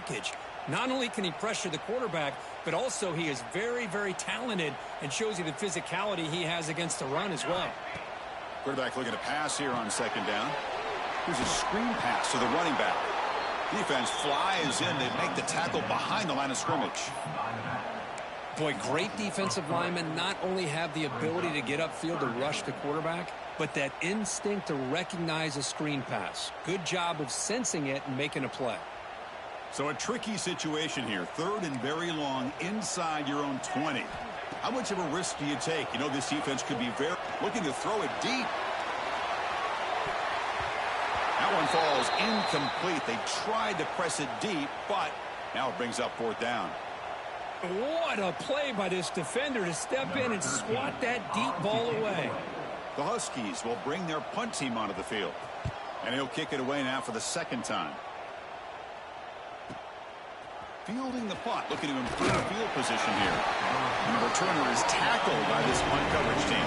package. Not only can he pressure the quarterback, but also he is very, very talented and shows you the physicality he has against the run as well. Quarterback looking to pass here on second down. Here's a screen pass to the running back. Defense flies in. They make the tackle behind the line of scrimmage. Boy, great defensive linemen not only have the ability to get upfield to rush the quarterback, but that instinct to recognize a screen pass. Good job of sensing it and making a play. So a tricky situation here. Third and very long inside your own 20. How much of a risk do you take? You know, this defense could be very looking to throw it deep. That one falls incomplete. They tried to press it deep, but now it brings up fourth down. What a play by this defender to step in and swat that deep ball away. The Huskies will bring their punt team onto the field. And he'll kick it away now for the second time. Fielding the punt, looking to improve field position here. And the returner is tackled by this punt coverage team.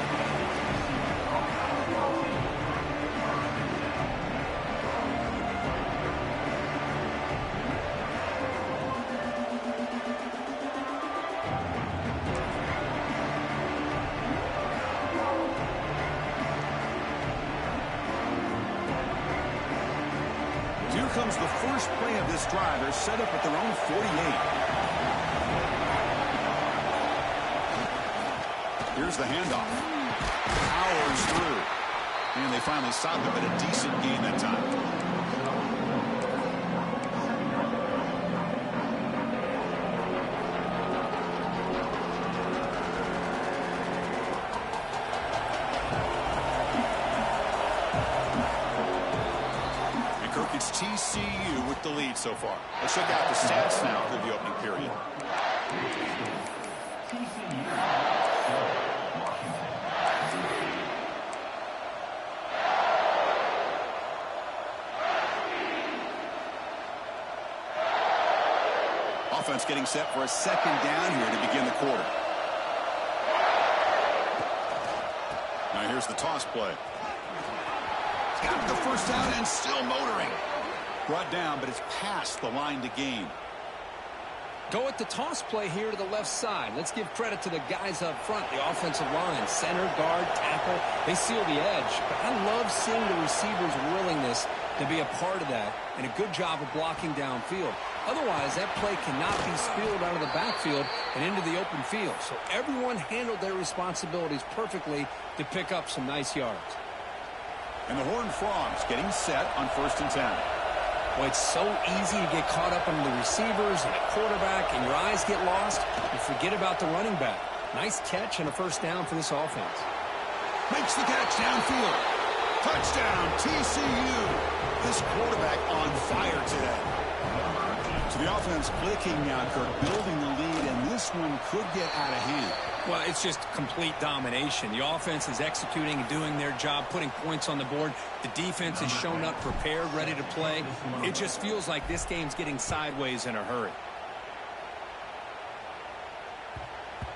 Comes the first play of this drive. They're set up at their own 48. Here's the handoff. Powers through. And they finally stopped him at a decent gain that time. TCU with the lead so far. Let's check out the stats now through the opening period. Offense getting set for a second down here to begin the quarter. Now here's the toss play. Got the first down and still motoring. Brought down, but it's past the line to gain. Go at the toss play here to the left side. Let's give credit to the guys up front, the offensive line, center, guard, tackle. They seal the edge. But I love seeing the receivers' willingness to be a part of that and a good job of blocking downfield. Otherwise, that play cannot be spilled out of the backfield and into the open field. So everyone handled their responsibilities perfectly to pick up some nice yards. And the Horned Frogs getting set on 1st and 10. Well, it's so easy to get caught up in the receivers and the quarterback, and your eyes get lost. You forget about the running back. Nice catch and a first down for this offense. Makes the catch downfield. Touchdown, TCU. This quarterback on fire today. So the offense clicking now, Kirk, building the lead, and this one could get out of hand. Well, it's just complete domination. The offense is executing and doing their job, putting points on the board. The defense has shown up prepared, ready to play. It just feels like this game's getting sideways in a hurry.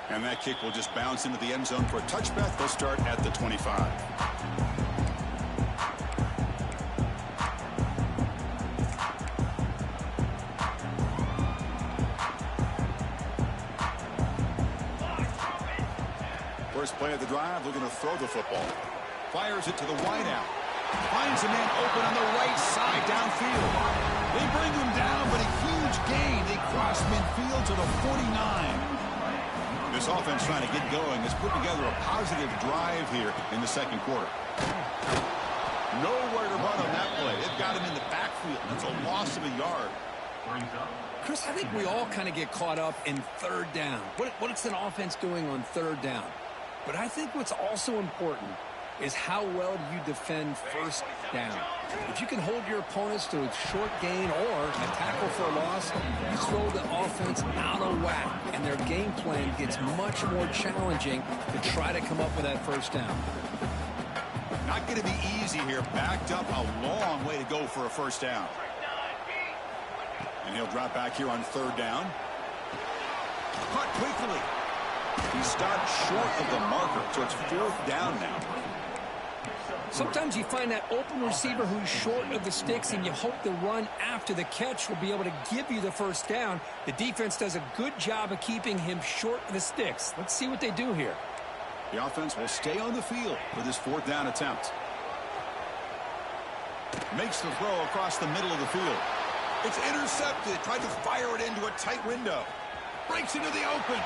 And that kick will just bounce into the end zone for a touchback. They'll start at the 25. First play of the drive, looking to throw the football. Fires it to the wideout. Finds a man open on the right side downfield. They bring him down, but a huge gain. They cross midfield to the 49. This offense trying to get going has put together a positive drive here in the second quarter. Nowhere to run on that play. They've got him in the backfield. That's a loss of a yard. Chris, I think we all kind of get caught up in third down. What's an offense doing on third down? But I think what's also important is how well you defend first down. If you can hold your opponents to a short gain or a tackle for a loss, you throw the offense out of whack, and their game plan gets much more challenging to try to come up with that first down. Not going to be easy here. Backed up a long way to go for a first down. And he'll drop back here on third down. Caught quickly. He stopped short of the marker, so it's fourth down now. Sometimes you find that open receiver who's short of the sticks, and you hope the run after the catch will be able to give you the first down. The defense does a good job of keeping him short of the sticks. Let's see what they do here. The offense will stay on the field for this fourth down attempt. Makes the throw across the middle of the field. It's intercepted. Tried to fire it into a tight window. Breaks into the open.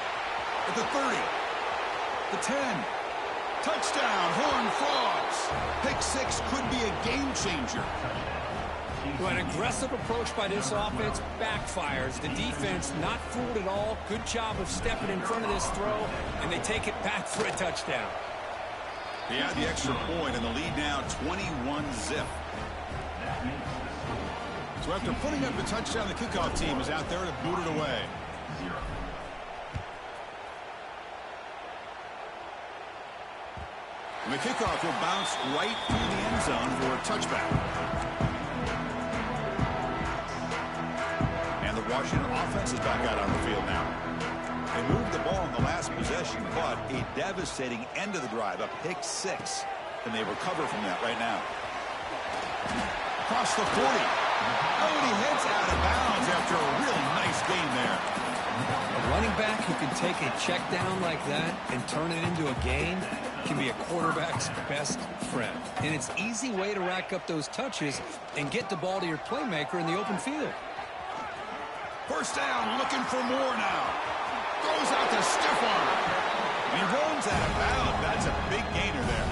At the 30. The 10. Touchdown, Horned Frogs. Pick 6 could be a game changer. Well, an aggressive approach by this offense backfires. The defense not fooled at all. Good job of stepping in front of this throw, and they take it back for a touchdown. They add the extra point, and the lead now 21-zip. So after putting up the touchdown, the kickoff team is out there to boot it away. And the kickoff will bounce right through the end zone for a touchback. And the Washington offense is back out on the field now. They moved the ball in the last possession, but a devastating end of the drive, a pick 6. And they recover from that right now. Across the 40. Oh, and he heads out of bounds after a really nice gain there. A running back who can take a check down like that and turn it into a gain can be a quarterback's best friend. And it's an easy way to rack up those touches and get the ball to your playmaker in the open field. First down, looking for more now. Throws out the stiff arm. He runs out of bounds. That's a big gainer there.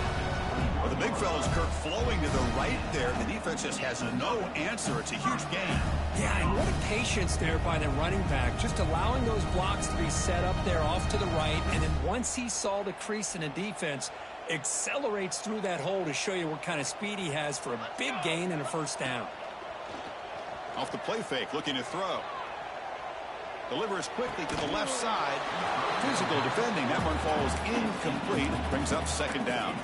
Well, the big fella's Kirk flowing to the right there. The defense just has no answer. It's a huge gain. Yeah, and what a patience there by the running back. Just allowing those blocks to be set up there off to the right. And then once he saw the crease in the defense, accelerates through that hole to show you what kind of speed he has for a big gain and a first down. Off the play fake, looking to throw. Delivers quickly to the left side. Physical defending. That one falls incomplete. Brings up second down.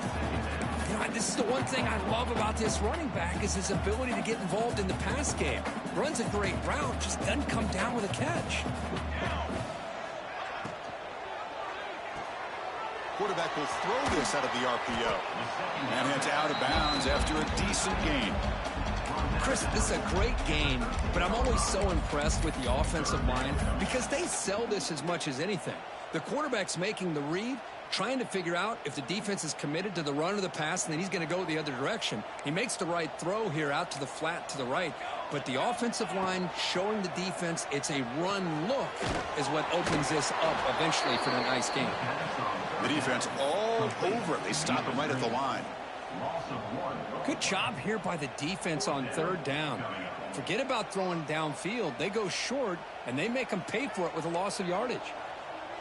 You know, this is the one thing I love about this running back is his ability to get involved in the pass game. Runs a great route, just doesn't come down with a catch. Quarterback will throw this out of the RPO. And heads out of bounds after a decent gain. Chris, this is a great game, but I'm always so impressed with the offensive line because they sell this as much as anything. The quarterback's making the read, trying to figure out if the defense is committed to the run or the pass, and then he's going to go the other direction. He makes the right throw here out to the flat to the right, but the offensive line showing the defense it's a run look is what opens this up eventually for a nice game. The defense all over it. They stop him right at the line. Good job here by the defense on third down. Forget about throwing downfield. They go short, and they make them pay for it with a loss of yardage.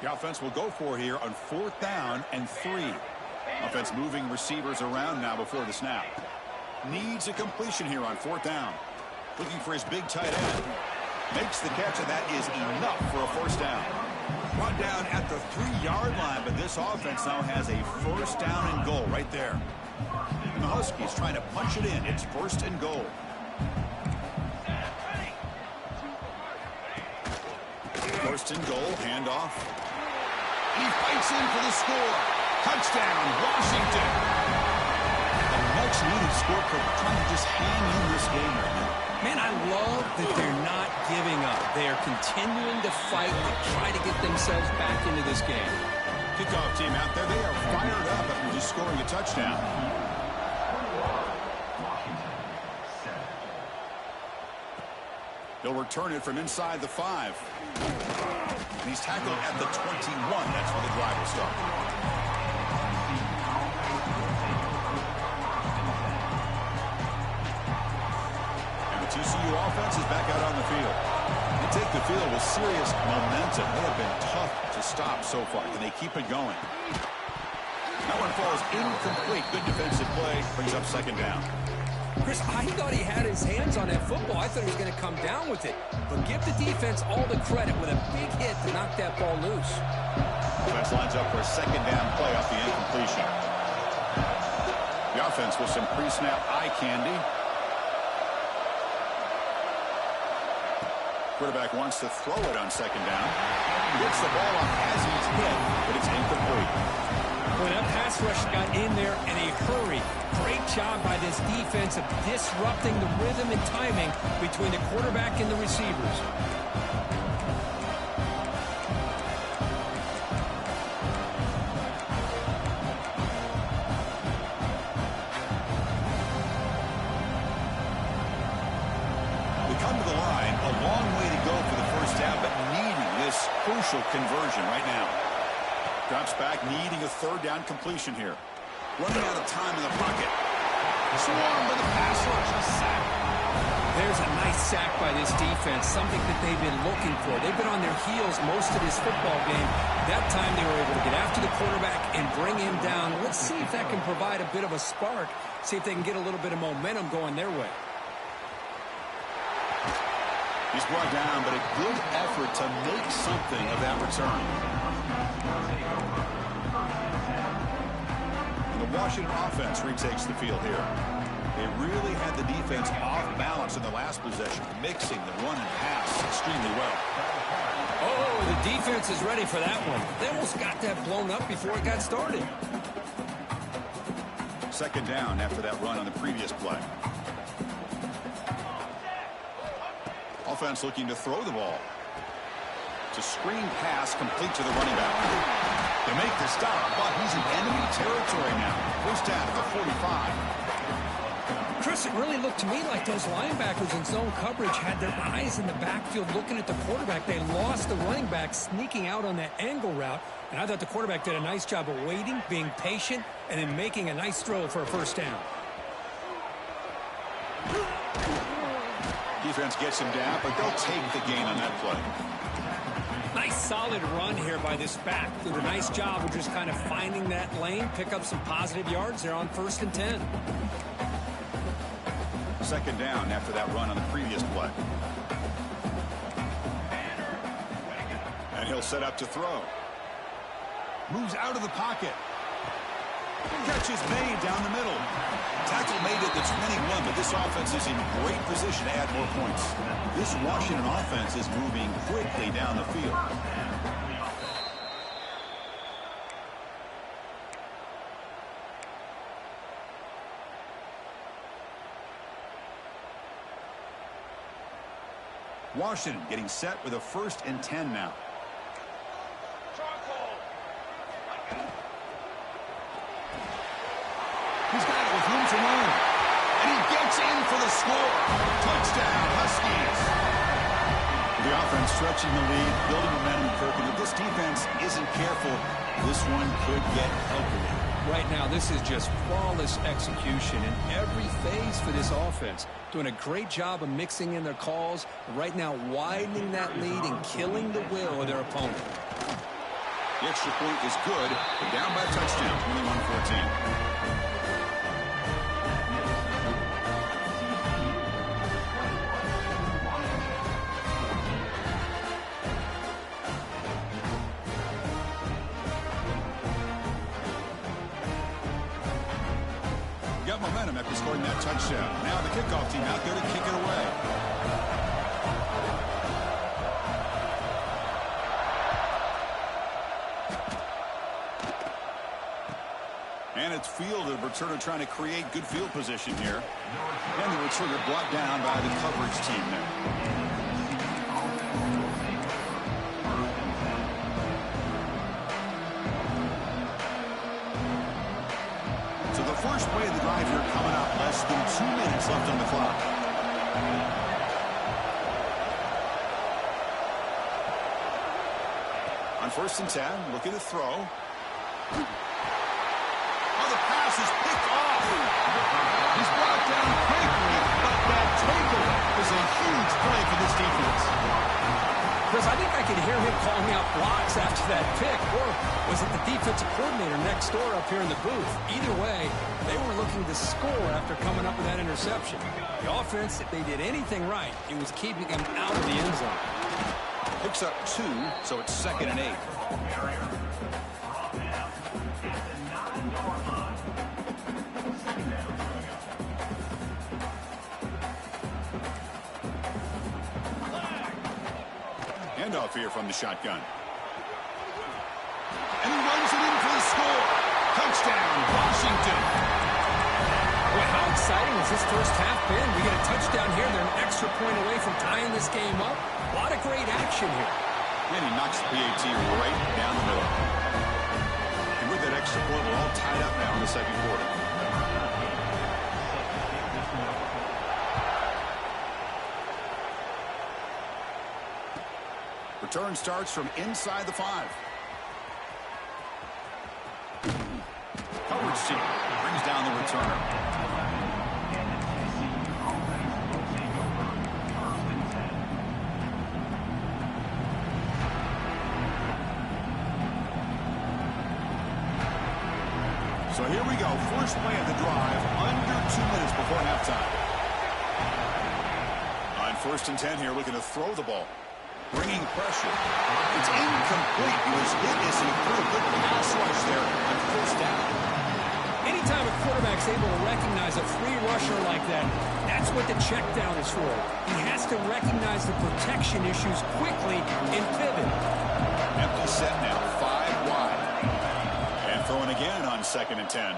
The offense will go for here on fourth down and 3. Offense moving receivers around now before the snap. Needs a completion here on fourth down. Looking for his big tight end. Makes the catch, and that is enough for a first down. Brought down at the 3-yard line, but this offense now has a first down and goal right there. And the Huskies trying to punch it in. It's first and goal. First and goal, handoff. He fights in for the score. Touchdown, Washington. A much-needed score for trying to just hang in this game right now. Man, I love that they're not giving up. They are continuing to fight to try to get themselves back into this game. Kickoff team out there, they are fired up after just scoring a touchdown. They'll return it from inside the 5. And he's tackled at the 21. That's where the drive will start. And the TCU offense is back out on the field. They take the field with serious momentum. They have been tough to stop so far. Can they keep it going? That one falls incomplete. Good defensive play. Brings up second down. Chris, I thought he had his hands on that football. I thought he was going to come down with it. But give the defense all the credit with a big hit to knock that ball loose. Offense lines up for a second down play off the incompletion. The offense with some pre-snap eye candy. Quarterback wants to throw it on second down. He gets the ball off as he's hit, but it's incomplete. Boy, that pass rush got in there in a hurry. Great job by this defense of disrupting the rhythm and timing between the quarterback and the receivers. Crucial conversion right now. Drops back, needing a third down completion here. Running out of time in the pocket. Swarmed by the pass rush. A sack. There's a nice sack by this defense, something that they've been looking for. They've been on their heels most of this football game. That time they were able to get after the quarterback and bring him down. Let's see if that can provide a bit of a spark. See if they can get a little bit of momentum going their way. He's brought down, but a good effort to make something of that return. And the Washington offense retakes the field here. They really had the defense off balance in the last possession, mixing the run and pass extremely well. Oh, the defense is ready for that one. They almost got that blown up before it got started. Second down after that run on the previous play. Offense looking to throw the ball. It's a screen pass complete to the running back. They make the stop, but he's in enemy territory now. First down at the 45. Chris, it really looked to me like those linebackers in zone coverage had their eyes in the backfield looking at the quarterback. They lost the running back sneaking out on that angle route, and I thought the quarterback did a nice job of waiting, being patient, and then making a nice throw for a first down. Defense gets him down, but they'll take the gain on that play. Nice solid run here by this back. Did a nice job of just kind of finding that lane, pick up some positive yards there on 1st and 10. Second down after that run on the previous play. And he'll set up to throw. Moves out of the pocket. Catch is made down the middle. Tackle made at the 21, but this offense is in great position to add more points. This Washington offense is moving quickly down the field. Washington getting set with a 1st and 10 now. He's got it with room to run. And he gets in for the score. Touchdown, Huskies. The offense stretching the lead, building momentum, Kirk. And if this defense isn't careful, this one could get ugly. Right now, this is just flawless execution in every phase for this offense. Doing a great job of mixing in their calls. Right now, widening that lead and killing the will of their opponent. The extra point is good. They're down by a touchdown, 21-14. Momentum after scoring that touchdown. Now the kickoff team out there to kick it away. And it's field, the returner trying to create good field position here. And the returner brought down by the coverage team there. First play of the drive here coming up. Less than 2 minutes left on the clock. On 1st and 10, looking to throw. Oh, the pass is picked off. He's brought down quickly, but that tackle is a huge play for this defense. Chris, I think I could hear him calling out blocks after that pick, or was it the defensive coordinator next door up here in the booth? Either way, they were looking to score after coming up with that interception. The offense, if they did anything right, it was keeping them out of the end zone. Picks up 2, so it's 2nd and 8. Handoff here from the shotgun. And he runs it in for the score. touchdown, Washington. Boy, how exciting has this first half been? We get a touchdown here. They're an extra point away from tying this game up. A lot of great action here. And he knocks the PAT right down the middle. And with that extra point, we're all tied up now in the second quarter. Return starts from inside the 5. Coverage team brings down the returner. So here we go. First play of the drive, under 2 minutes before halftime. On 1st and 10 here, looking to throw the ball. Bringing pressure. It's incomplete. He was hit as he threw. Good pass rush there on 1st down. Anytime a quarterback's able to recognize a free rusher like that, that's what the check down is for. He has to recognize the protection issues quickly and pivot. Empty set now, 5 wide. And throwing again on 2nd and 10.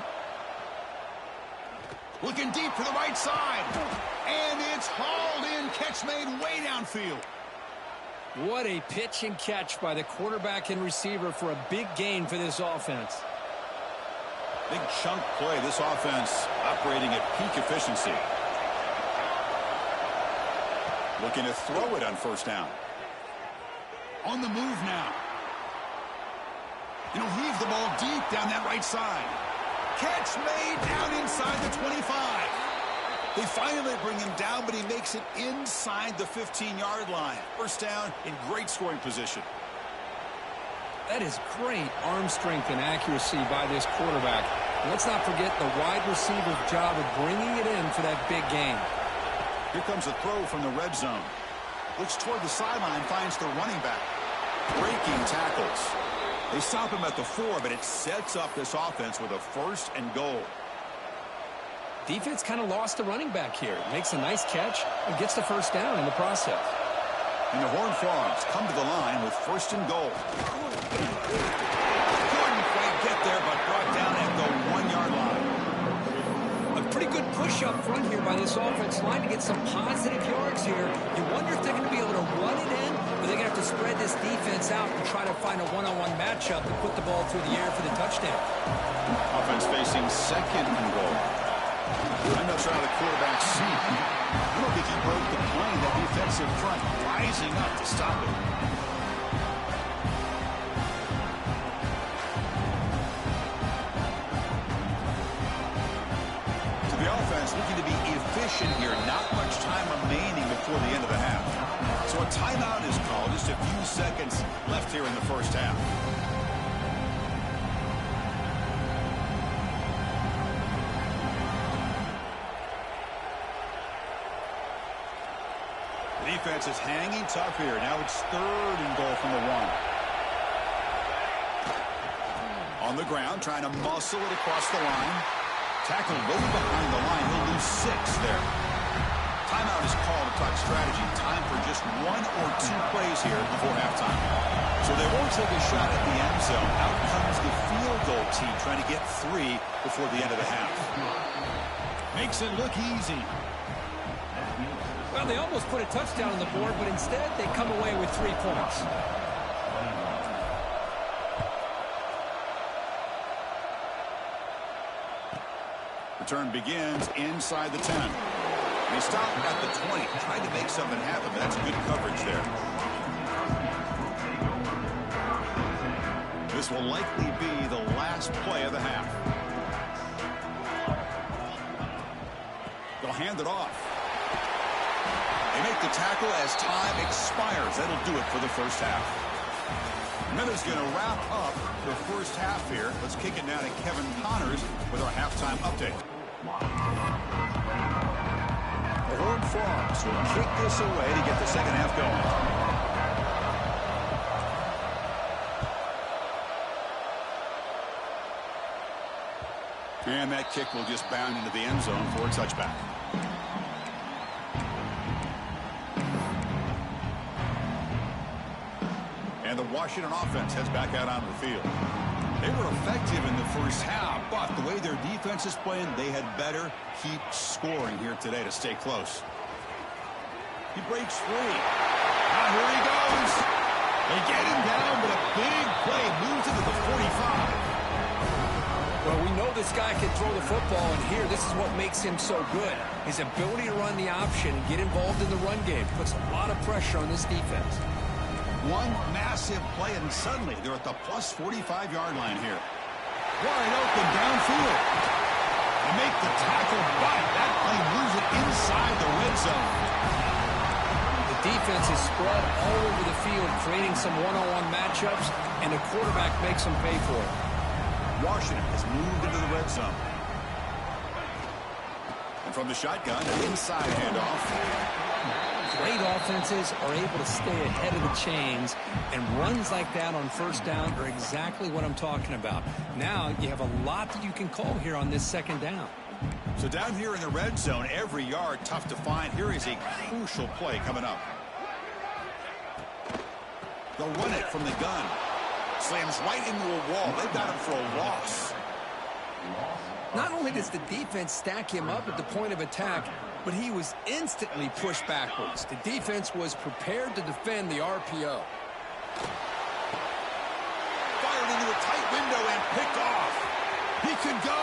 Looking deep for the right side. And it's hauled in. Catch made way downfield. What a pitch and catch by the quarterback and receiver for a big gain for this offense. Big chunk play. This offense operating at peak efficiency. Looking to throw it on 1st down. On the move now. And he'll heave the ball deep down that right side. Catch made down inside the 25. They finally bring him down, but he makes it inside the 15-yard line. 1st down in great scoring position. That is great arm strength and accuracy by this quarterback. Let's not forget the wide receiver's job of bringing it in for that big gain. Here comes a throw from the red zone. Looks toward the sideline, finds the running back. Breaking tackles. They stop him at the 4, but it sets up this offense with a 1st and goal. Defense kind of lost the running back here. Makes a nice catch and gets the 1st down in the process. And the Horned Frogs come to the line with 1st and goal. Couldn't quite get there, but brought down at the 1-yard line. A pretty good push up front here by this offense line to get some positive yards here. You wonder if they're going to be able to run it in, or they're going to have to spread this defense out and try to find a one-on-one matchup to put the ball through the air for the touchdown. Offense facing 2nd and goal. I'm not sure how the quarterback seat. I don't think he broke the plane. That defensive front rising up to stop it. To the offense, looking to be efficient here. Not much time remaining before the end of the half. So a timeout is called. Just a few seconds left here in the 1st half. Defense is hanging tough here. Now it's 3rd and goal from the 1. On the ground, trying to muscle it across the line. Tackled way behind the line. He'll lose 6 there. Timeout is called to talk strategy. Time for just 1 or 2 plays here before halftime. So they won't take a shot at the end zone. Out comes the field goal team trying to get 3 before the end of the half. Makes it look easy. Well, they almost put a touchdown on the board, but instead they come away with 3 points. Return begins inside the 10. They stop at the 20, trying to make something happen, but that's good coverage there. This will likely be the last play of the half. They'll hand it off. They make the tackle as time expires. That'll do it for the 1st half. Minutes going to wrap up the 1st half here. Let's kick it down to Kevin Connors with our halftime update. The Horned Frogs will kick this away to get the 2nd half going. And that kick will just bound into the end zone for a touchback. And the Washington offense heads back out onto the field. They were effective in the first half, but the way their defense is playing, they had better keep scoring here today to stay close. He breaks free. Now here he goes. They get him down, but a big play moves into the 45. Well, we know this guy can throw the football, and here, this is what makes him so good. His ability to run the option and get involved in the run game puts a lot of pressure on this defense. One massive play, and suddenly they're at the plus 45-yard line here. Wide open downfield. They make the tackle, but that play moves it inside the red zone. The defense is spread all over the field, creating some one-on-one matchups, and the quarterback makes them pay for it. Washington has moved into the red zone. And from the shotgun, an inside handoff. Great offenses are able to stay ahead of the chains, and runs like that on first down are exactly what I'm talking about. Now you have a lot that you can call here on this second down. So down here in the red zone, every yard tough to find. Here is a crucial play coming up. They'll run it from the gun. Slams right into a wall. They've got him for a loss. Not only does the defense stack him up at the point of attack, but he was instantly pushed backwards. The defense was prepared to defend the RPO. Fired into a tight window and picked off. He could go.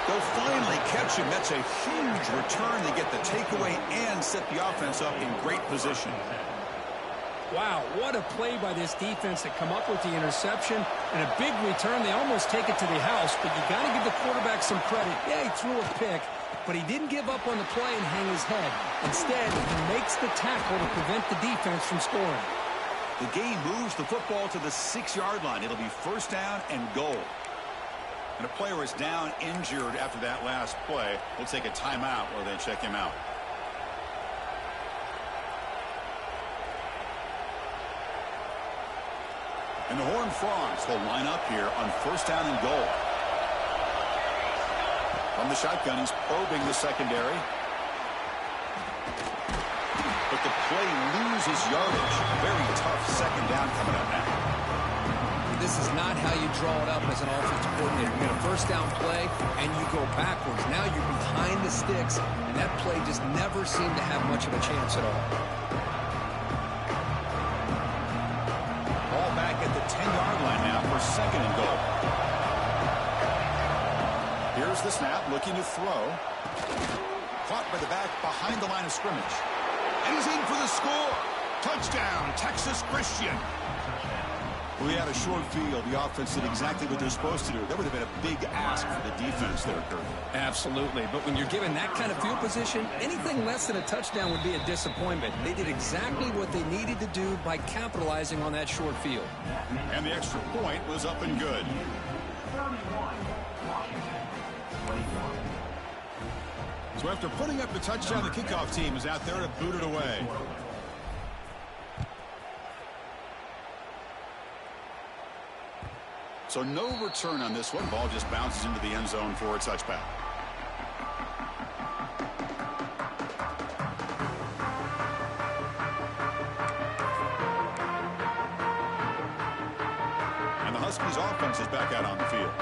They'll finally catch him. That's a huge return. They get the takeaway and set the offense up in great position. Wow, what a play by this defense to come up with the interception and a big return. They almost take it to the house, but you got to give the quarterback some credit. Yeah, he threw a pick, but he didn't give up on the play and hang his head. Instead, he makes the tackle to prevent the defense from scoring. The game moves the football to the 6-yard line. It'll be first down and goal. And a player is down injured after that last play. We'll take a timeout while they check him out. And the Horned Frogs will line up here on first down and goal. From the shotgun, he's probing the secondary. But the play loses yardage. Very tough second down coming up now. This is not how you draw it up as an offensive coordinator. You get a first down play, and you go backwards. Now you're behind the sticks, and that play just never seemed to have much of a chance at all. Ball back at the 10-yard line now for second and goal. Here's the snap, looking to throw. Caught by the back behind the line of scrimmage. And he's in for the score. Touchdown, Texas Christian. We had a short field. The offense did exactly what they're supposed to do. That would have been a big ask for the defense there, Kurt. Absolutely. But when you're given that kind of field position, anything less than a touchdown would be a disappointment. They did exactly what they needed to do by capitalizing on that short field. And the extra point was up and good. So after putting up the touchdown, the kickoff team is out there to boot it away. So no return on this one. Ball just bounces into the end zone for a touchback. And the Huskies offense is back out on the field.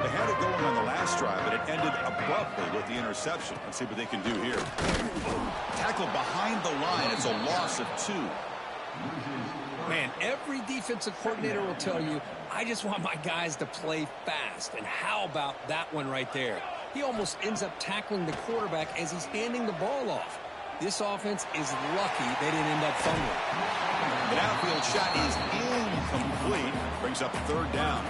They had it going on the last drive, but it ended abruptly with the interception. Let's see what they can do here. Tackle behind the line. It's a loss of 2. Man, every defensive coordinator will tell you, I just want my guys to play fast. And how about that one right there? He almost ends up tackling the quarterback as he's handing the ball off. This offense is lucky they didn't end up fumbling. The downfield shot is incomplete. Brings up third down.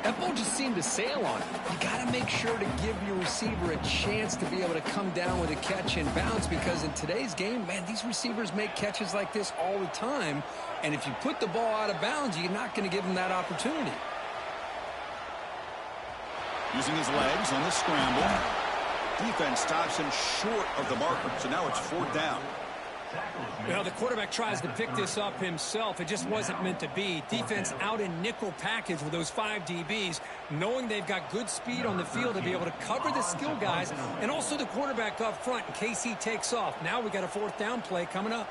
That ball just seemed to sail on it. You got to make sure to give your receiver a chance to be able to come down with a catch and bounce, because in today's game, man, these receivers make catches like this all the time. And if you put the ball out of bounds, you're not going to give them that opportunity. Using his legs on the scramble. Defense stops him short of the marker. So now it's fourth down. Well, the quarterback tries to pick this up himself. It just wasn't meant to be. Defense out in nickel package with those 5 DBs, knowing they've got good speed on the field to be able to cover the skill guys and also the quarterback up front in case he takes off. Now we got a fourth down play coming up.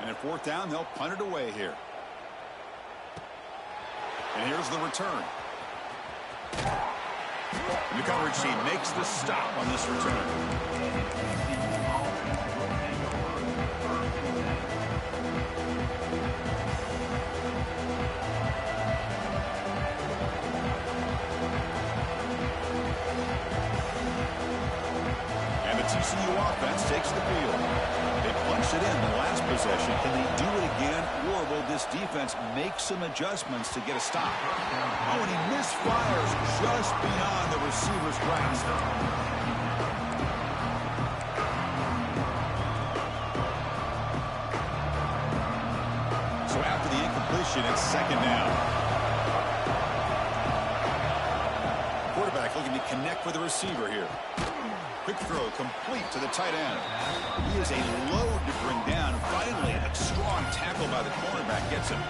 And at fourth down, they'll punt it away here. And here's the return. And the coverage team makes the stop on this return. TCU offense takes the field. They punched it in the last possession. Can they do it again, or will this defense make some adjustments to get a stop? Oh, and he misfires just beyond the receiver's grasp. So after the incompletion, it's second down. Quarterback looking to connect with the receiver here. Quick throw complete to the tight end. He is a load to bring down. Finally, a strong tackle by the cornerback gets him.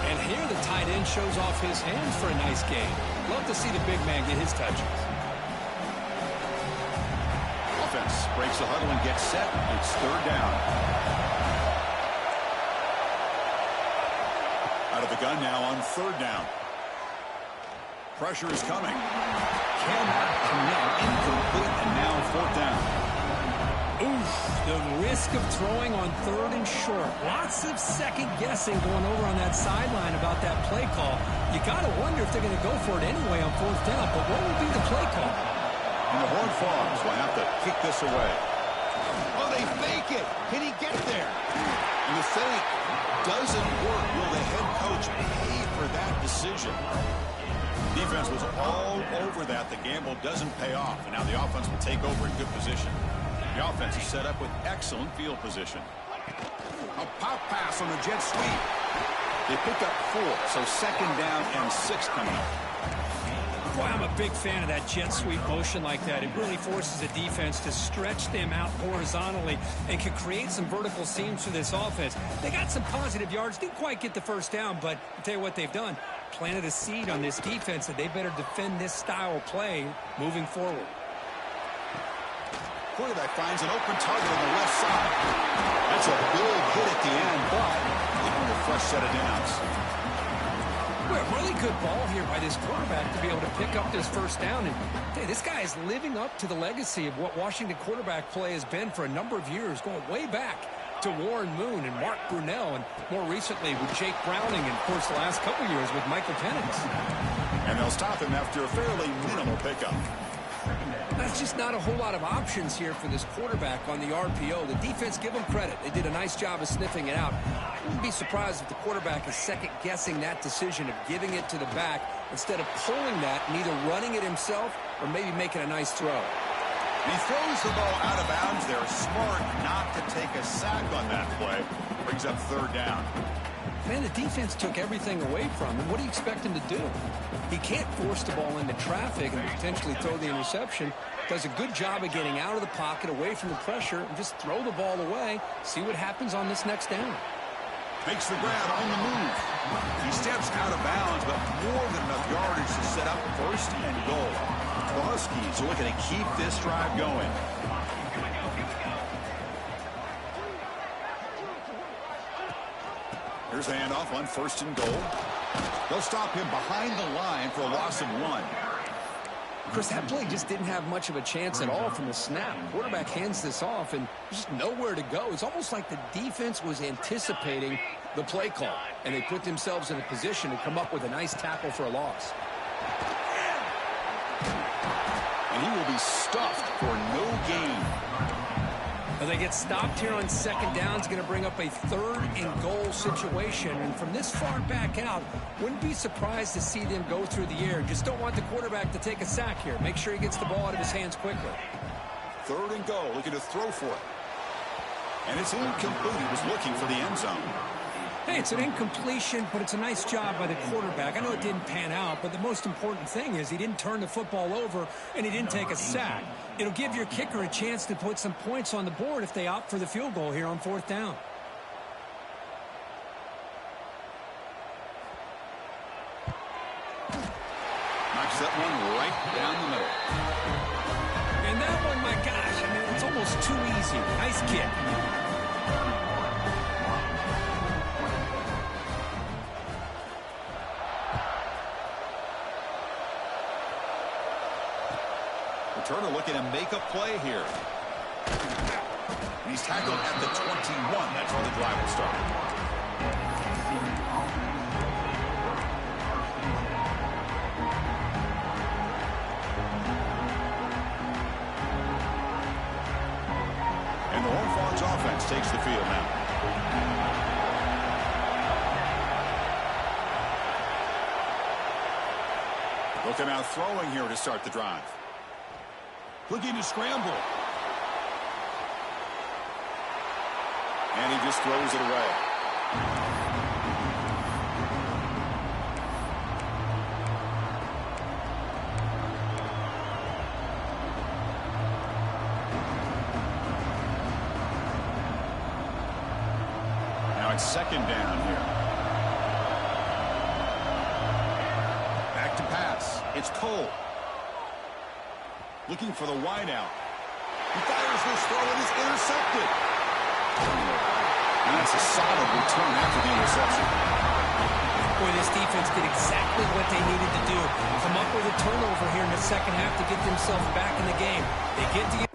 And here the tight end shows off his hands for a nice gain. Love to see the big man get his touches. Offense breaks the huddle and gets set. It's third down. Out of the gun now on third down. Pressure is coming. Cannot connect. Incomplete, and now fourth down. Oof, the risk of throwing on third and short. Lots of second guessing going over on that sideline about that play call. You got to wonder if they're going to go for it anyway on fourth down, but what will be the play call? And the Horned Frogs will have to kick this away. Oh, they fake it. Can he get there? And the fake doesn't work. Will the head coach pay for that decision? Defense was all over that. The gamble doesn't pay off, and now the offense will take over in good position. The offense is set up with excellent field position. A pop pass on the jet sweep. They pick up 4, so second down and 6 coming up. Boy, I'm a big fan of that jet sweep motion like that. It really forces the defense to stretch them out horizontally and can create some vertical seams for this offense. They got some positive yards. Didn't quite get the first down, but I'll tell you what they've done. Planted a seed on this defense that they better defend this style of play moving forward. Quarterback finds an open target on the left side. That's a big hit at the end, but looking for a fresh set of downs. Well, really good ball here by this quarterback to be able to pick up this first down. And hey, this guy is living up to the legacy of what Washington quarterback play has been for a number of years, going way back to Warren Moon and Mark Brunell, and more recently with Jake Browning, and of course the last couple years with Michael Penix. And they'll stop him after a fairly minimal pickup. That's just not a whole lot of options here for this quarterback on the RPO. The defense, give them credit. They did a nice job of sniffing it out. I wouldn't be surprised if the quarterback is second-guessing that decision of giving it to the back instead of pulling that and either running it himself or maybe making a nice throw. He throws the ball out of bounds there. Smart not to take a sack on that play. Brings up third down. Man, the defense took everything away from him. What do you expect him to do? He can't force the ball into traffic and potentially throw the interception. Does a good job of getting out of the pocket, away from the pressure, and just throw the ball away. See what happens on this next down. Makes the grab on the move. He steps out of bounds, but more than enough yardage to set up first and goal. The Huskies are looking to keep this drive going. Here's a handoff on first and goal. They'll stop him behind the line for a loss of 1. Chris, that play just didn't have much of a chance at all from the snap. Quarterback hands this off, and there's just nowhere to go. It's almost like the defense was anticipating the play call, and they put themselves in a position to come up with a nice tackle for a loss. And he will be stuffed for no gain. Well, they get stopped here on second down. It's going to bring up a third and goal situation. And from this far back out, wouldn't be surprised to see them go through the air. Just don't want the quarterback to take a sack here. Make sure he gets the ball out of his hands quickly. Third and goal, looking to throw for it. And it's incomplete. He was looking for the end zone. Hey, it's an incompletion, but it's a nice job by the quarterback. I know it didn't pan out, but the most important thing is he didn't turn the football over and he didn't take a sack. It'll give your kicker a chance to put some points on the board if they opt for the field goal here on fourth down. Knocks that one right down the middle. And that one, my gosh, I mean, it's almost too easy. Nice kick. Returner looking to make a play here. He's tackled at the 21. That's where the drive will start. And the Horned Frogs offense takes the field now. Looking out throwing here to start the drive. Looking to scramble. And he just throws it away. Now it's second down here. Back to pass. It's Cole. Looking for the wideout. He fires this throw and is intercepted. And that's a solid return after the interception. Boy, this defense did exactly what they needed to do. Come up with a turnover here in the second half to get themselves back in the game. They get the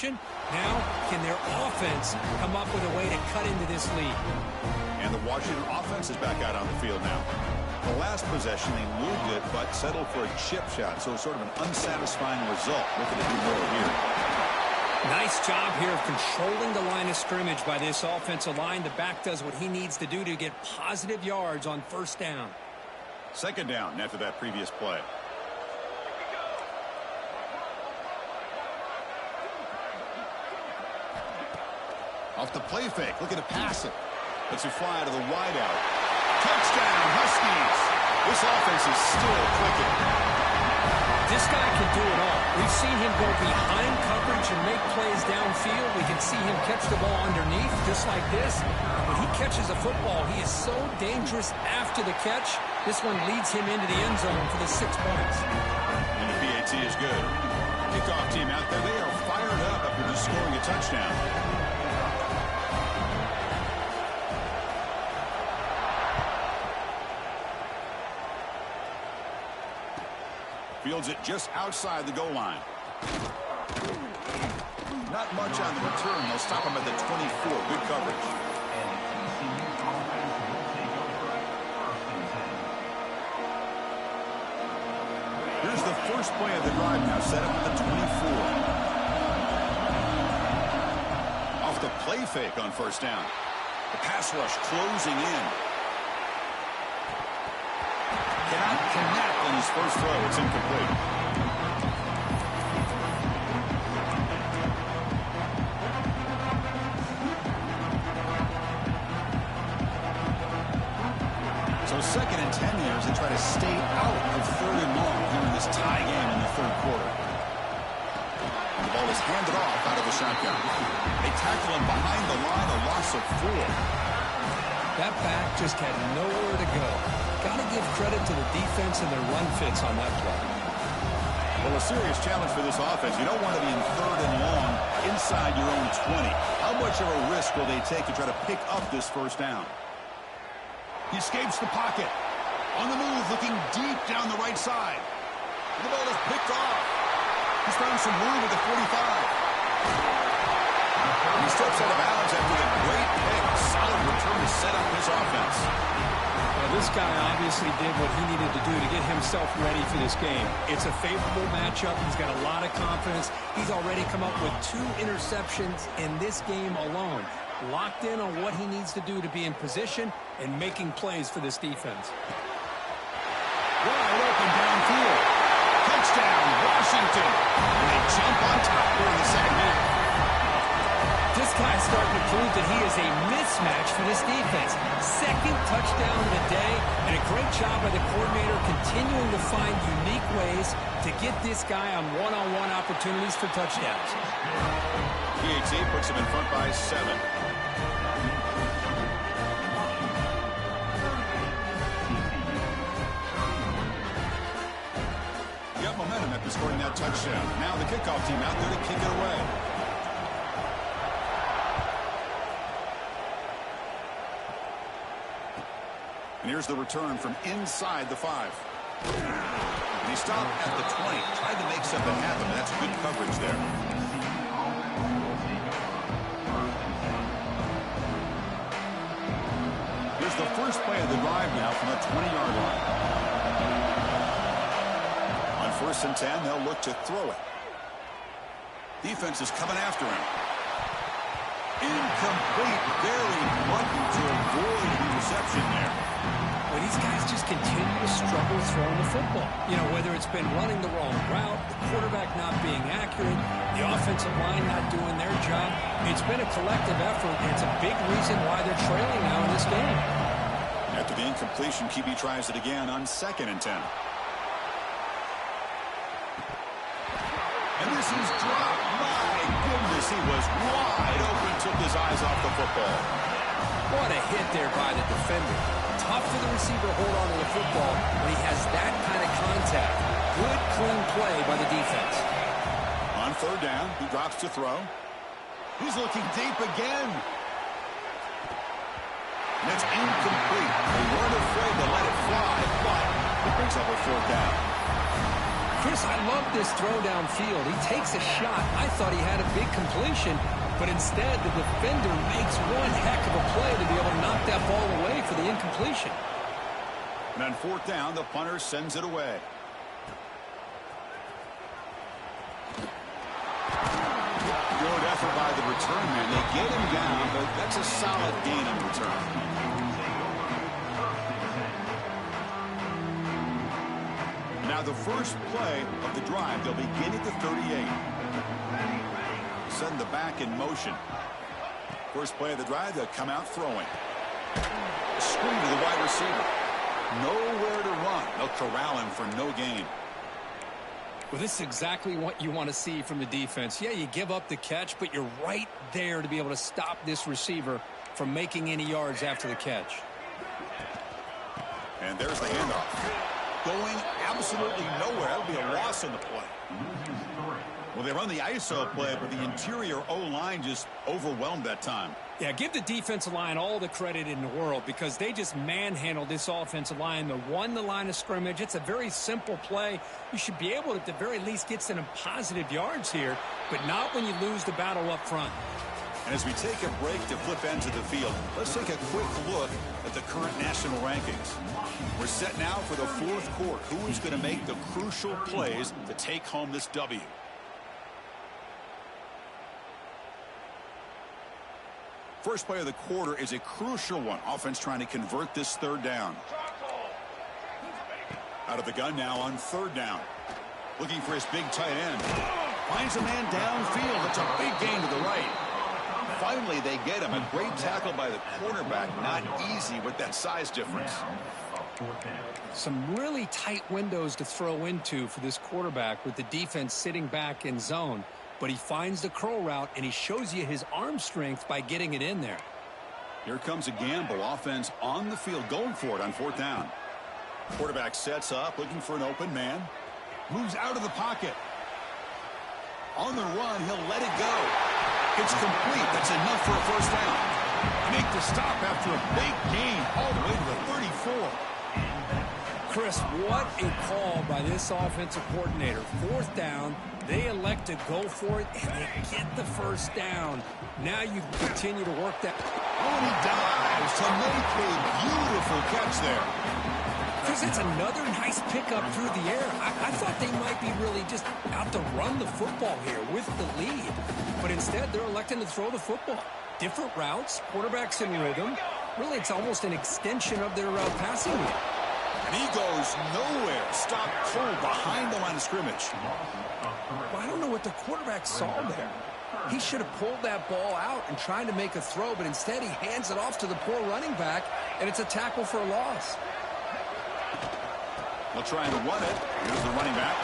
now, can their offense come up with a way to cut into this lead? And the Washington offense is back out on the field now. The last possession, they moved it, but settled for a chip shot, so sort of an unsatisfying result. Looking to do more here. Nice job here of controlling the line of scrimmage by this offensive line. The back does what he needs to do to get positive yards on first down. Second down after that previous play. Off the play fake, looking to pass it. Lets it fly to the wideout. Touchdown, Huskies. This offense is still clicking. This guy can do it all. We've seen him go behind coverage and make plays downfield. We can see him catch the ball underneath, just like this. When he catches a football, he is so dangerous after the catch. This one leads him into the end zone for the 6 points. And the PAT is good. Kickoff team out there, they are fired up after just scoring a touchdown. Fields it just outside the goal line. Not much on the return. They'll stop him at the 24. Good coverage. Here's the first play of the drive now, set up at the 24. Off the play fake on first down. The pass rush closing in. Cannot connect on his first throw. It's incomplete. So second and 10 years, they try to stay out of third and long here in this tie game in the third quarter. The ball is handed off out of the shotgun. They tackle him behind the line, a loss of 4. That back just had nowhere to go. Got to give credit to the defense and their run fits on that play. Well, a serious challenge for this offense. You don't want to be in third and long inside your own 20. How much of a risk will they take to try to pick up this first down? He escapes the pocket. On the move, looking deep down the right side. The ball is picked off. He's found some room at the 45. He steps out of bounds after a great pick. Solid return to set up his offense. Well, this guy obviously did what he needed to do to get himself ready for this game. It's a favorable matchup. He's got a lot of confidence. He's already come up with 2 interceptions in this game alone. Locked in on what he needs to do to be in position and making plays for this defense. Wide open downfield. Touchdown, Washington. And they jump on top here in the second half. This guy's starting to prove that he is a mismatch for this defense. Second touchdown of the day, and a great job by the coordinator continuing to find unique ways to get this guy on one-on-one opportunities for touchdowns. PAT puts him in front by 7. You got momentum after scoring that touchdown. Now the kickoff team out there to kick it away. And here's the return from inside the 5. And he stopped at the 20. Tried to make something happen. That's good coverage there. Here's the first play of the drive now from the 20-yard line. On 1st and 10, they'll look to throw it. Defense is coming after him. Incomplete. Very lucky to avoid the reception there. Well, these guys just continue to struggle throwing the football. You know, whether it's been running the wrong route, the quarterback not being accurate, the offensive line not doing their job. It's been a collective effort, and it's a big reason why they're trailing now in this game. After the incompletion, QB tries it again on 2nd and 10. And this is dropped. My goodness, he was wide open, took his eyes off the football. What a hit there by the defender. Tough for the receiver to hold on to the football when he has that kind of contact. Good, clean play by the defense. On 3rd down, he drops to throw. He's looking deep again. And it's incomplete. They weren't afraid to let it fly, but it brings up a 4th down. Chris, I love this throw downfield. He takes a shot. I thought he had a big completion, but instead the defender makes one heck of a play to be able to knock that ball away for the incompletion. And on 4th down, the punter sends it away. Good effort by the return man. They get him down, but that's a solid gain on return. Now the first play of the drive, they'll begin at the 38. Send the back in motion. First play of the drive, they'll come out throwing. Screen to the wide receiver. Nowhere to run. They'll corral him for no gain. Well, this is exactly what you want to see from the defense. Yeah, you give up the catch, but you're right there to be able to stop this receiver from making any yards after the catch. And there's the handoff. Going absolutely nowhere. That would be a loss on the play. Well, they run the ISO play, but the interior O-line just overwhelmed that time. Yeah, give the defensive line all the credit in the world because they just manhandled this offensive line. They won the line of scrimmage. It's a very simple play. You should be able to, at the very least, get some positive yards here, but not when you lose the battle up front. And as we take a break to flip into the field, let's take a quick look at the current national rankings. We're set now for the 4th quarter. Who is going to make the crucial plays to take home this W? First play of the quarter is a crucial one. Offense trying to convert this 3rd down. Out of the gun now on 3rd down. Looking for his big tight end. Finds a man downfield. It's a big gain to the right. Finally, they get him. A great tackle by the cornerback. Not easy with that size difference. Some really tight windows to throw into for this quarterback with the defense sitting back in zone. But he finds the curl route, and he shows you his arm strength by getting it in there. Here comes a gamble. Offense on the field, going for it on 4th down. Quarterback sets up, looking for an open man. Moves out of the pocket. On the run, he'll let it go. It's complete. That's enough for a 1st down. Make the stop after a big gain all the way to the 34. Chris, what a call by this offensive coordinator. 4th down. They elect to go for it, and they get the 1st down. Now you continue to work that. Oh, and he dives to make a beautiful catch there. Chris, it's another nice pickup through the air. I thought they might be really just out to run the football here with the lead. But instead, they're electing to throw the football. Different routes, quarterbacks in rhythm. Really, it's almost an extension of their passing game. And he goes nowhere. Stopped cold behind the line of scrimmage. Well, I don't know what the quarterback saw there. He should have pulled that ball out and tried to make a throw, but instead he hands it off to the poor running back, and it's a tackle for a loss. They'll try and run it. Here's the running back.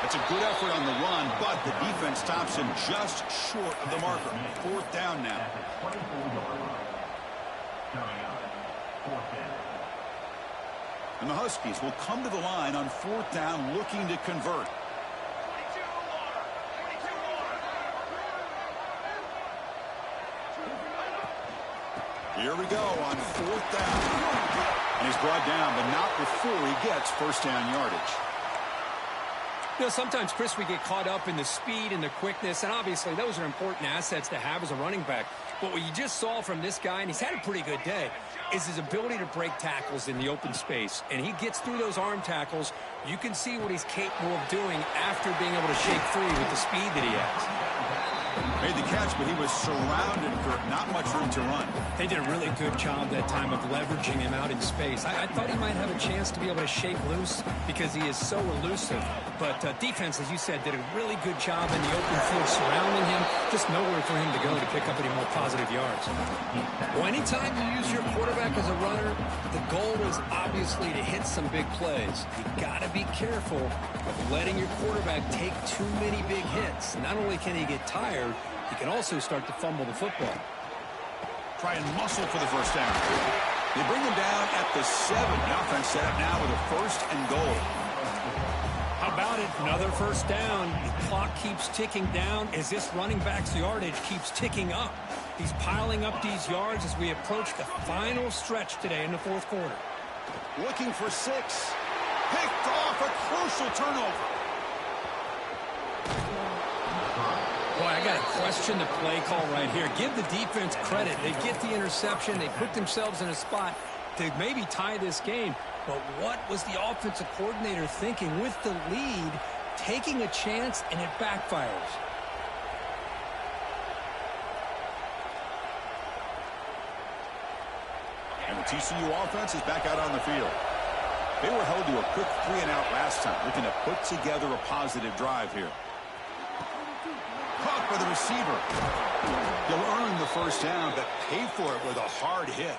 It's a good effort on the run, but the defense stops him just short of the marker. 4th down now. And the Huskies will come to the line on 4th down looking to convert. Here we go on 4th down. And he's brought down, but not before he gets 1st down yardage. You know, sometimes, Chris, we get caught up in the speed and the quickness, and obviously those are important assets to have as a running back. But what you just saw from this guy, and he's had a pretty good day, is his ability to break tackles in the open space. And he gets through those arm tackles. You can see what he's capable of doing after being able to shake free with the speed that he has. Made the catch, but he was surrounded, Kirk. Not much room to run. They did a really good job that time of leveraging him out in space. I thought he might have a chance to be able to shake loose because he is so elusive. But defense, as you said, did a really good job in the open field surrounding him. Just nowhere for him to go to pick up any more positive yards. Well, anytime you use your quarterback as a runner, the goal is obviously to hit some big plays. You got to be careful of letting your quarterback take too many big hits. Not only can he get tired, he can also start to fumble the football. Try and muscle for the 1st down. They bring him down at the 7. The offense set up now with a 1st and goal. How about it? Another 1st down. The clock keeps ticking down as this running back's yardage keeps ticking up. He's piling up these yards as we approach the final stretch today in the 4th quarter. Looking for 6. Picked off, a crucial turnover. Boy, I got to question the play call right here. Give the defense credit. They get the interception. They put themselves in a spot to maybe tie this game. But what was the offensive coordinator thinking with the lead, taking a chance, and it backfires? And the TCU offense is back out on the field. They were held to a quick 3-and-out last time, looking to put together a positive drive here. Caught by the receiver. He'll earn the 1st down, but pay for it with a hard hit.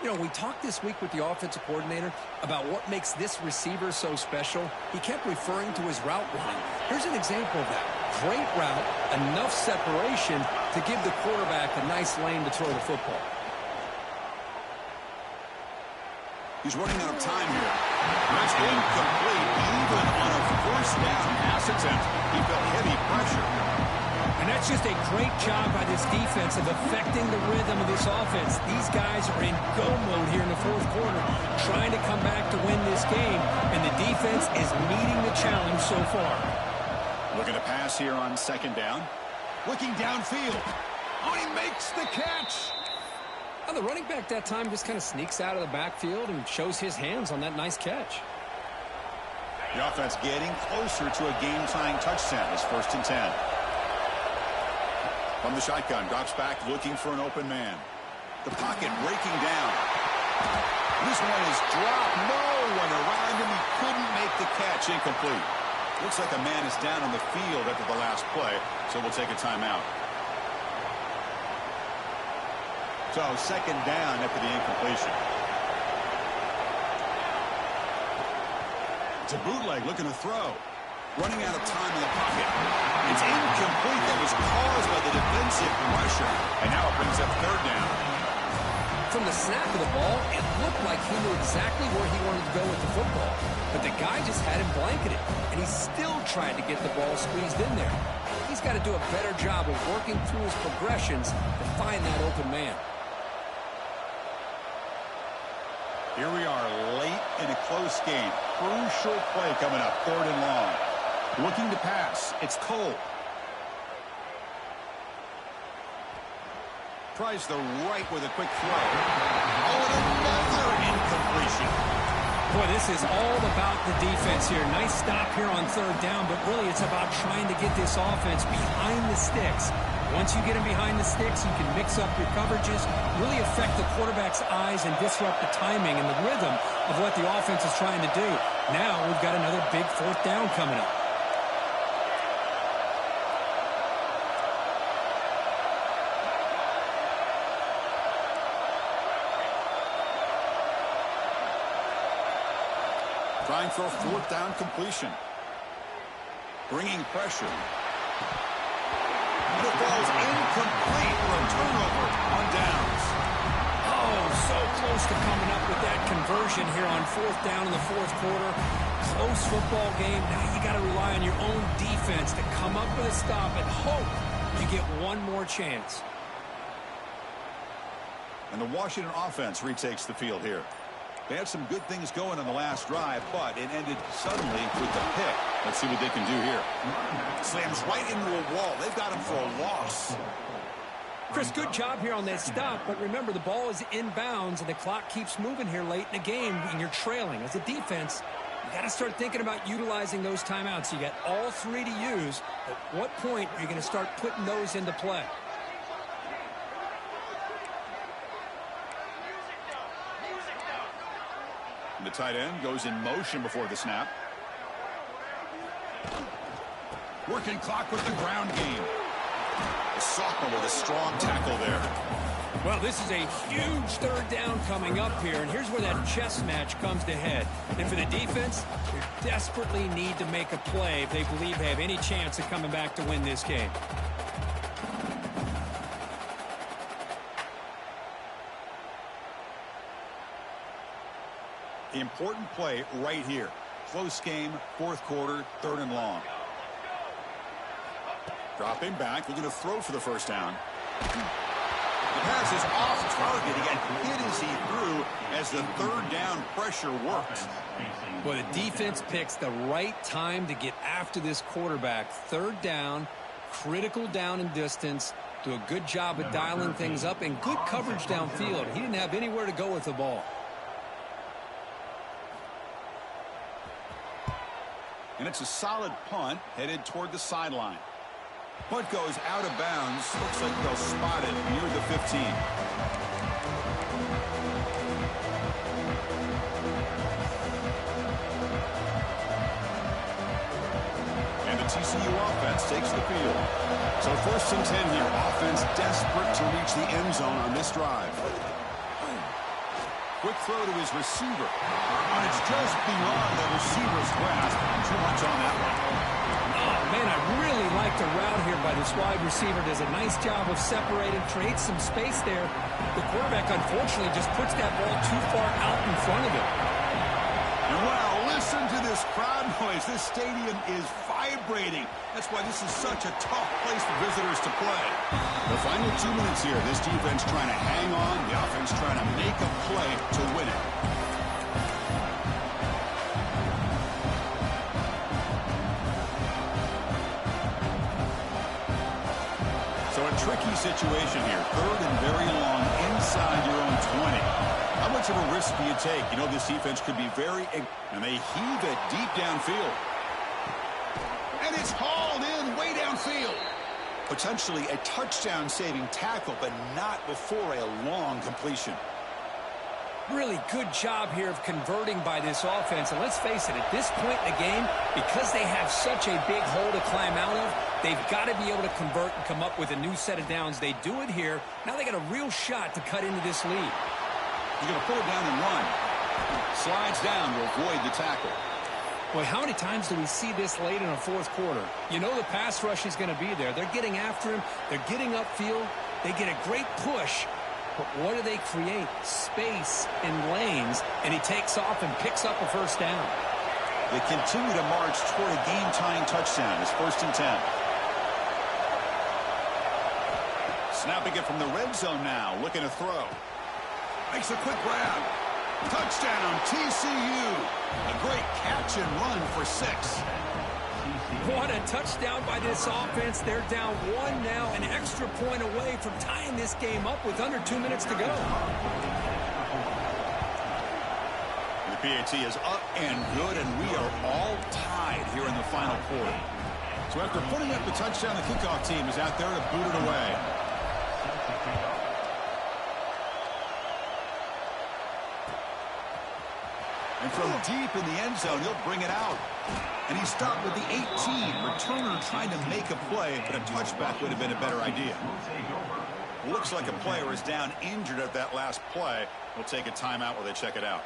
You know, we talked this week with the offensive coordinator about what makes this receiver so special. He kept referring to his route running. Here's an example of that. Great route, enough separation to give the quarterback a nice lane to throw the football. He's running out of time here. That's incomplete, even on a 1st down pass attempt. He felt heavy pressure. And that's just a great job by this defense of affecting the rhythm of this offense. These guys are in go mode here in the 4th quarter, trying to come back to win this game, and the defense is meeting the challenge so far. Looking to pass here on 2nd down. Looking downfield. Oh, he makes the catch. Well, the running back that time just kind of sneaks out of the backfield and shows his hands on that nice catch. The offense getting closer to a game-tying touchdown. It's 1st and 10. From the shotgun, drops back looking for an open man. The pocket breaking down. This one is dropped. No one around him. He couldn't make the catch. Incomplete. Looks like a man is down on the field after the last play, so we'll take a timeout. So 2nd down after the incompletion. It's a bootleg looking to throw. Running out of time in the pocket. It's incomplete. That was caused by the defensive pressure. And now it brings up 3rd down. From the snap of the ball, it looked like he knew exactly where he wanted to go with the football. But the guy just had him blanketed. And he still tried to get the ball squeezed in there. He's got to do a better job of working through his progressions to find that open man. Here we are late in a close game. Crucial play coming up. 3rd and long. Looking to pass. It's Cole. Tries the right with a quick throw. Oh, and another incompletion. Boy, this is all about the defense here. Nice stop here on 3rd down, but really it's about trying to get this offense behind the sticks. Once you get him behind the sticks, you can mix up your coverages, really affect the quarterback's eyes and disrupt the timing and the rhythm of what the offense is trying to do. Now we've got another big 4th down coming up. Trying for a fourth down completion. Bringing pressure. And it falls incomplete for a turnover on downs. Oh, so close to coming up with that conversion here on fourth down in the fourth quarter. Close football game. Now you got to rely on your own defense to come up with a stop and hope you get one more chance. And the Washington offense retakes the field here. They had some good things going on the last drive, but it ended suddenly with the pick. Let's see what they can do here. Slams right into a wall. They've got him for a loss. Chris, good job here on that stop, but remember the ball is inbounds and the clock keeps moving here late in the game and you're trailing. As a defense, you got to start thinking about utilizing those timeouts. You got all three to use. At what point are you going to start putting those into play? The tight end goes in motion before the snap. Working clock with the ground game. The sophomore with a strong tackle there. Well, this is a huge third down coming up here, and here's where that chess match comes to head. And for the defense, they desperately need to make a play if they believe they have any chance of coming back to win this game. The important play right here. Close game, fourth quarter, third and long. Dropping back, looking to throw for the first down. The pass is off target. He got hit as he threw as the third down pressure worked. Well, the defense picks the right time to get after this quarterback. Third down, critical down and distance. Do a good job of dialing things up and good coverage downfield. He didn't have anywhere to go with the ball. And it's a solid punt headed toward the sideline. Punt goes out of bounds. Looks like they'll spot it near the 15. And the TCU offense takes the field. So first and 10 here. Offense desperate to reach the end zone on this drive. Quick throw to his receiver. And it's just beyond the receiver's grasp. Too much on that one. Oh, man, I really like the route here by this wide receiver. Does a nice job of separating, creates some space there. The quarterback, unfortunately, just puts that ball too far out in front of him. And wow, listen to this crowd noise. This stadium is vibrating. That's why this is such a tough place for visitors to play. The final 2 minutes here. This defense trying to hang on. The offense trying to make a play to win it. So a tricky situation here. Third and very long inside your own 20. How much of a risk do you take? You know this defense could be very... And they heave it deep downfield. And it's hauled in way downfield. Potentially a touchdown-saving tackle, but not before a long completion. Really good job here of converting by this offense. And let's face it, at this point in the game, because they have such a big hole to climb out of, they've got to be able to convert and come up with a new set of downs. They do it here. Now they got a real shot to cut into this lead. He's going to pull it down and run. Slides down to avoid the tackle. Boy, how many times do we see this late in a fourth quarter? You know the pass rush is going to be there. They're getting after him. They're getting upfield. They get a great push. But what do they create? Space and lanes. And he takes off and picks up a first down. They continue to march toward a game-tying touchdown. It's first and 10. Snapping it from the red zone now. Looking to throw. Makes a quick grab. Touchdown, TCU. A great catch and run for 6. What a touchdown by this offense. They're down 1 now, an extra point away from tying this game up with under 2 minutes to go. The PAT is up and good, and we are all tied here in the final quarter. So after putting up the touchdown, the kickoff team is out there to boot it away. And from deep in the end zone, he'll bring it out. And he stopped with the 18. Returner trying to make a play, but a touchback would have been a better idea. Looks like a player is down injured at that last play. We'll take a timeout while they check it out.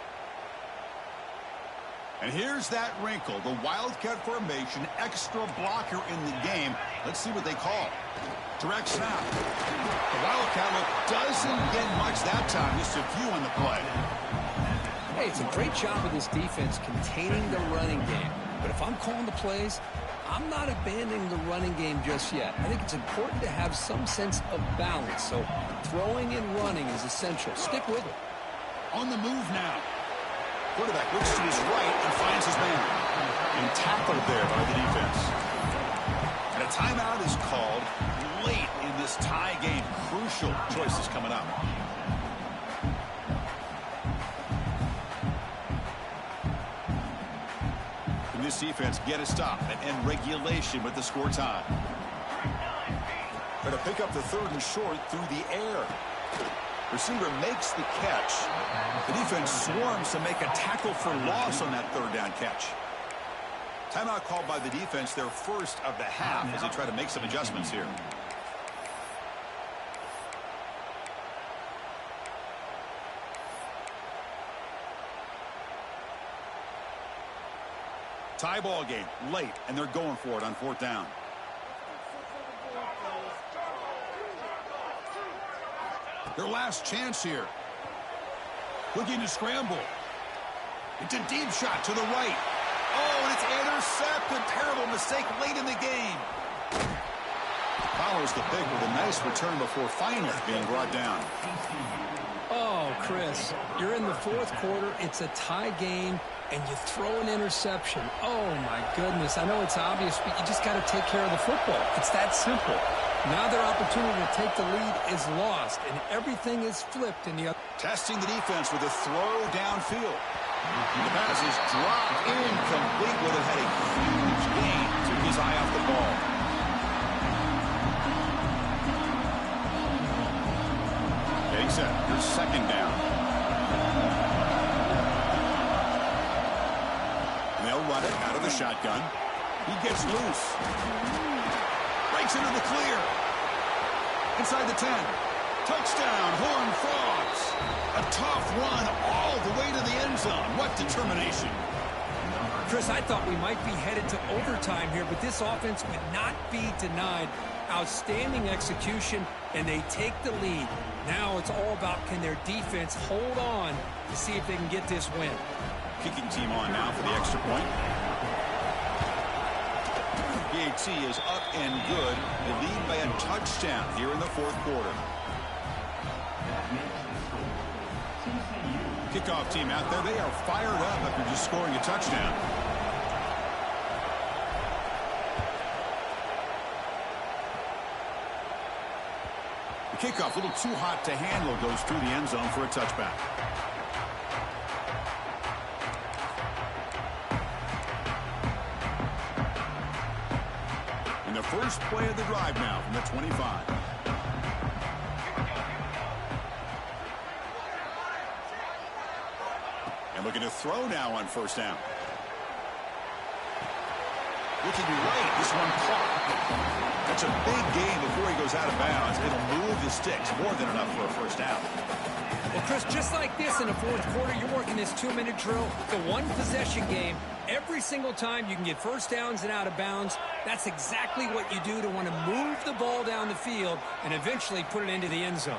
And here's that wrinkle, the Wildcat formation, extra blocker in the game. Let's see what they call. Direct snap. The Wildcat look doesn't get much that time, just a few on the play. Hey, it's a great job of this defense containing the running game. But if I'm calling the plays, I'm not abandoning the running game just yet. I think it's important to have some sense of balance. So throwing and running is essential. Stick with it. On the move now. Quarterback looks to his right and finds his man. And tackled there by the defense. And a timeout is called late in this tie game. Crucial choices coming up. Can this defense get a stop and end regulation with the score tie? Going to pick up the 3rd and short through the air. Receiver makes the catch. The defense swarms to make a tackle for loss on that 3rd down catch. Timeout called by the defense, their first of the half, as they try to make some adjustments here. Tie ball game, late, and they're going for it on 4th down. Their last chance here. Looking to scramble. It's a deep shot to the right. Oh, and it's intercepted. Terrible mistake late in the game. Follows the pick with a nice return before finally being brought down. Oh, Chris, you're in the 4th quarter. It's a tie game, and you throw an interception. Oh, my goodness. I know it's obvious, but you just got to take care of the football. It's that simple. Now their opportunity to take the lead is lost, and everything is flipped in the other. Testing the defense with a throw downfield. The pass is dropped incomplete. Would have had a huge gain. Took his eye off the ball. Getting set. Here's 2nd down. And they'll run it out of the shotgun. He gets loose. Breaks into the clear. Inside the 10. Touchdown, Horned Frogs. A tough run all the way to the end zone. What determination. Chris, I thought we might be headed to overtime here, but this offense would not be denied. Outstanding execution, and they take the lead. Now it's all about, can their defense hold on to see if they can get this win. Kicking team on now for the extra point. PAT is up and good. They lead by a touchdown here in the 4th quarter. Kickoff team out there. They are fired up after just scoring a touchdown. The kickoff, a little too hot to handle, goes through the end zone for a touchback. And the first play of the drive now from the 25. And looking to throw now on 1st down. Looking right, this one caught. That's a big gain before he goes out of bounds. It'll move the sticks, more than enough for a 1st down. Well, Chris, just like this in the 4th quarter, you're working this 2-minute drill, the one-possession game. Every single time you can get 1st downs and out of bounds, that's exactly what you do to want to move the ball down the field and eventually put it into the end zone.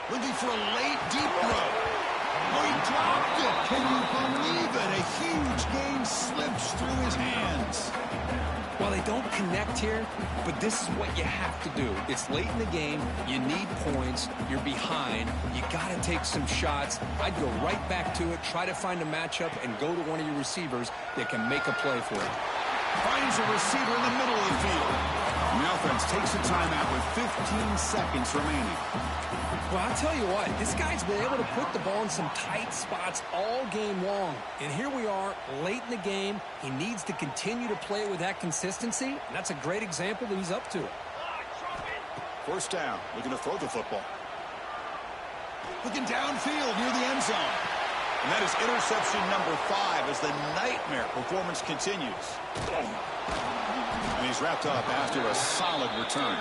Looking for a late deep throw. Oh, he dropped it. Can you believe it? A huge gain slips through his hands. Well, they don't connect here, but this is what you have to do. It's late in the game. You need points. You're behind. You got to take some shots. I'd go right back to it, try to find a matchup, and go to one of your receivers that can make a play for it. Finds a receiver in the middle of the field. And the offense takes a timeout with 15 seconds remaining. Well, I'll tell you what, this guy's been able to put the ball in some tight spots all game long. And here we are, late in the game. He needs to continue to play with that consistency, and that's a great example that he's up to it. 1st down, looking to throw the football. Looking downfield near the end zone. And that is interception number 5 as the nightmare performance continues. And he's wrapped up after a solid return.